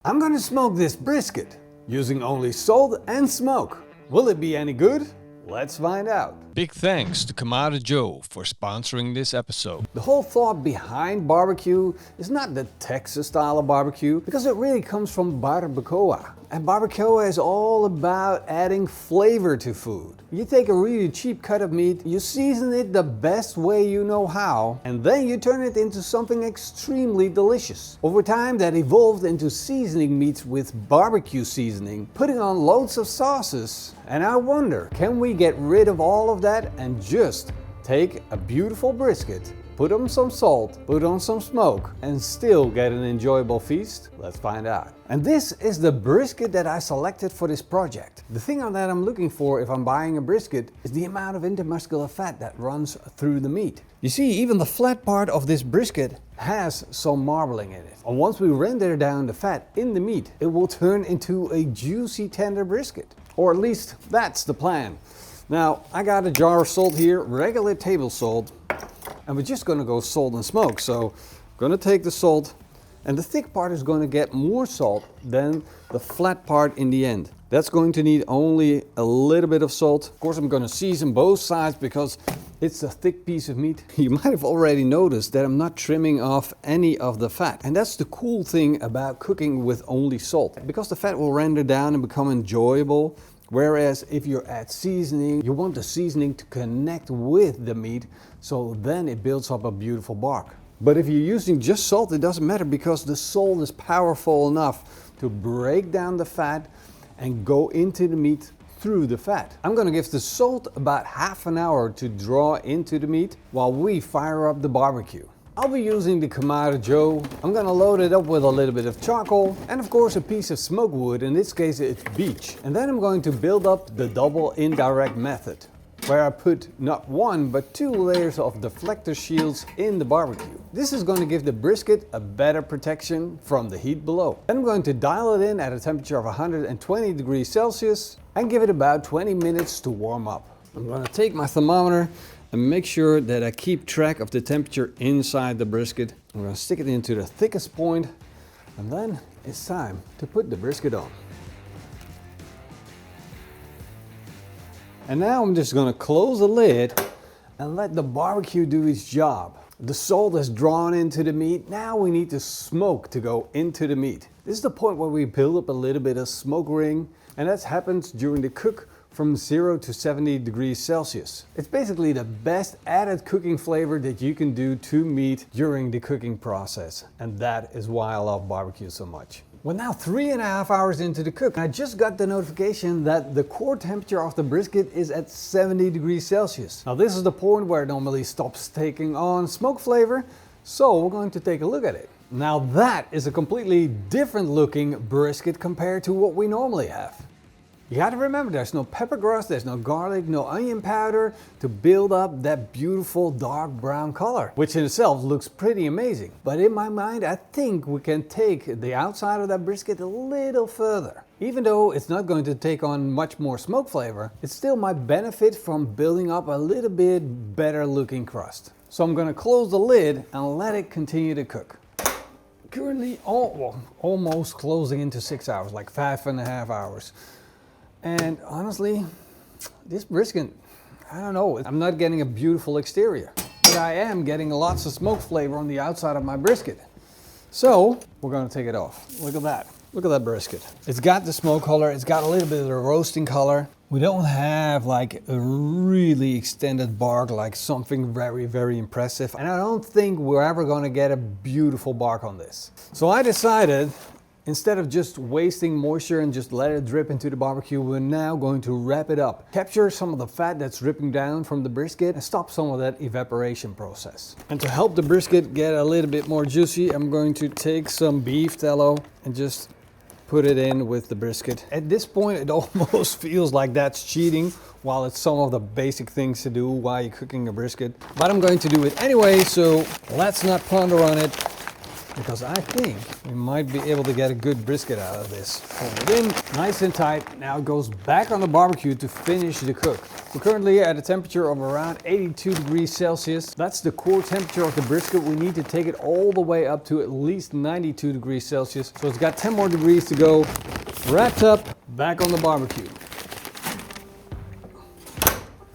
I'm gonna smoke this brisket using only salt and smoke. Will it be any good? Let's find out. Big thanks to Kamada Joe for sponsoring this episode. The whole thought behind barbecue is not the Texas style of barbecue, because it really comes from barbacoa. And barbacoa is all about adding flavor to food. You take a really cheap cut of meat, you season it the best way you know how, and then you turn it into something extremely delicious. Over time, that evolved into seasoning meats with barbecue seasoning, putting on loads of sauces. And I wonder, can we get rid of all of that and just take a beautiful brisket, put on some salt, put on some smoke, and still get an enjoyable feast? Let's find out. And this is the brisket that I selected for this project. The thing that I'm looking for if I'm buying a brisket is the amount of intermuscular fat that runs through the meat. You see, even the flat part of this brisket has some marbling in it. And once we render down the fat in the meat, it will turn into a juicy, tender brisket. Or at least that's the plan. Now, I got a jar of salt here, regular table salt, and we're just gonna go salt and smoke. So I'm gonna take the salt, and the thick part is gonna get more salt than the flat part in the end. That's going to need only a little bit of salt. Of course, I'm gonna season both sides because it's a thick piece of meat. You might have already noticed that I'm not trimming off any of the fat. And that's the cool thing about cooking with only salt, because the fat will render down and become enjoyable. Whereas if you add seasoning, you want the seasoning to connect with the meat, so then it builds up a beautiful bark. But if you're using just salt, it doesn't matter, because the salt is powerful enough to break down the fat and go into the meat through the fat. I'm gonna give the salt about half an hour to draw into the meat while we fire up the barbecue. I'll be using the Kamada Joe. I'm gonna load it up with a little bit of charcoal and of course a piece of smoke wood, in this case it's beech. And then I'm going to build up the double indirect method, where I put not one but 2 layers of deflector shields in the barbecue. This is going to give the brisket a better protection from the heat below. Then I'm going to dial it in at a temperature of 120 degrees Celsius and give it about 20 minutes to warm up. I'm going to take my thermometer and make sure that I keep track of the temperature inside the brisket. I'm going to stick it into the thickest point, and then it's time to put the brisket on. And now I'm just going to close the lid and let the barbecue do its job. The salt is drawn into the meat. Now we need the smoke to go into the meat. This is the point where we build up a little bit of smoke ring, and that happens during the cook from 0 to 70 degrees Celsius. It's basically the best added cooking flavor that you can do to meat during the cooking process. And that is why I love barbecue so much. We're now 3.5 hours into the cook. I just got the notification that the core temperature of the brisket is at 70 degrees Celsius. Now this is the point where it normally stops taking on smoke flavor, so we're going to take a look at it. Now that is a completely different looking brisket compared to what we normally have. You gotta remember, there's no pepper grass, there's no garlic, no onion powder to build up that beautiful dark brown color, which in itself looks pretty amazing. But in my mind, I think we can take the outside of that brisket a little further. Even though it's not going to take on much more smoke flavor, it still might benefit from building up a little bit better looking crust. So I'm gonna close the lid and let it continue to cook. Currently almost closing into 6 hours, like 5.5 hours. And honestly, this brisket, I don't know, I'm not getting a beautiful exterior, but I am getting lots of smoke flavor on the outside of my brisket. So we're gonna take it off. Look at that. Look at that brisket. It's got the smoke color, it's got a little bit of the roasting color. We don't have like a really extended bark, like something very, very impressive. And I don't think we're ever gonna get a beautiful bark on this. So I decided, instead of just wasting moisture and just let it drip into the barbecue, we're now going to wrap it up. Capture some of the fat that's dripping down from the brisket and stop some of that evaporation process. And to help the brisket get a little bit more juicy, I'm going to take some beef tallow and just put it in with the brisket. At this point, it almost feels like that's cheating, while it's some of the basic things to do while you're cooking a brisket. But I'm going to do it anyway, so let's not ponder on it. because I think we might be able to get a good brisket out of this. Hold it in, nice and tight. Now it goes back on the barbecue to finish the cook. We're currently at a temperature of around 82 degrees Celsius. That's the core temperature of the brisket. We need to take it all the way up to at least 92 degrees Celsius. So it's got 10 more degrees to go. Wrapped up, back on the barbecue.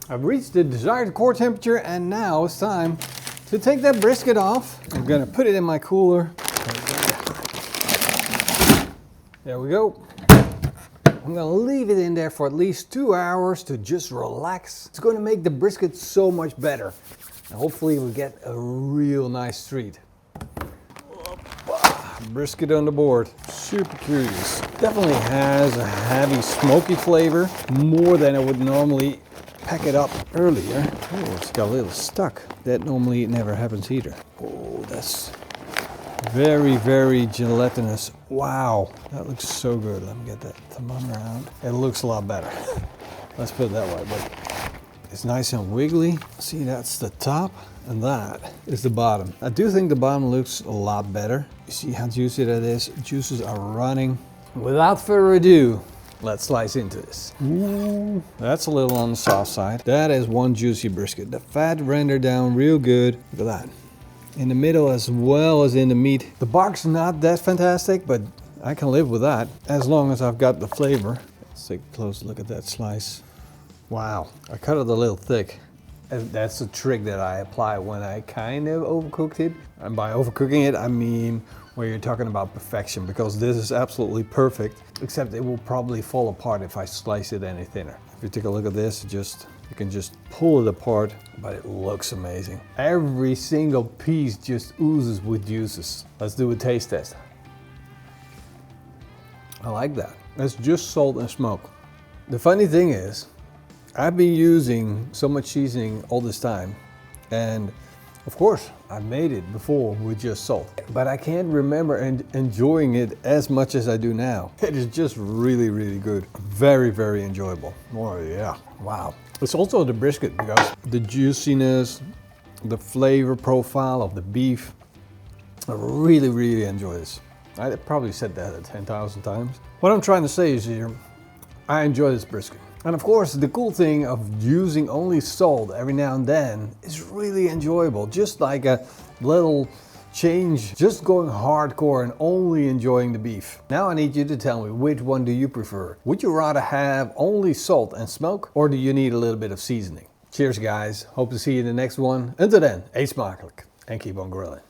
I've reached the desired core temperature and now it's time to take that brisket off. I'm gonna put it in my cooler. There we go. I'm gonna leave it in there for at least 2 hours to just relax. It's gonna make the brisket so much better. And hopefully we'll get a real nice treat. Brisket on the board, super curious. Definitely has a heavy smoky flavor, more than I would normally pack it up earlier. Oh, it's got a little stuck. That normally never happens either. Oh, that's very, very gelatinous. Wow, that looks so good. Let me get that thermometer out. It looks a lot better. Let's put it that way, but it's nice and wiggly. See, that's the top and that is the bottom. I do think the bottom looks a lot better. You see how juicy that is? Juices are running. Without further ado, let's slice into this. Ooh, that's a little on the soft side. That is one juicy brisket. The fat rendered down real good. Look at that. In the middle as well as in the meat. The bark's not that fantastic, but I can live with that as long as I've got the flavor. Let's take a close look at that slice. Wow, I cut it a little thick. And that's a trick that I apply when I kind of overcooked it. And by overcooking it, I mean where you're talking about perfection, because this is absolutely perfect, except it will probably fall apart if I slice it any thinner. If you take a look at this, you can just pull it apart, but it looks amazing. Every single piece just oozes with juices. Let's do a taste test. I like that. That's just salt and smoke. The funny thing is, I've been using so much seasoning all this time, and of course I made it before with just salt, but I can't remember enjoying it as much as I do now. It is just really, really good. Very, very enjoyable. Oh yeah, wow. It's also the brisket, because the juiciness, the flavor profile of the beef, I really, really enjoy this. I probably said that 10,000 times. What I'm trying to say is here, I enjoy this brisket. And of course, the cool thing of using only salt every now and then is really enjoyable. Just like a little change, just going hardcore and only enjoying the beef. Now I need you to tell me, which one do you prefer? Would you rather have only salt and smoke, or do you need a little bit of seasoning? Cheers guys, hope to see you in the next one. Until then, eet smakelijk and keep on grilling.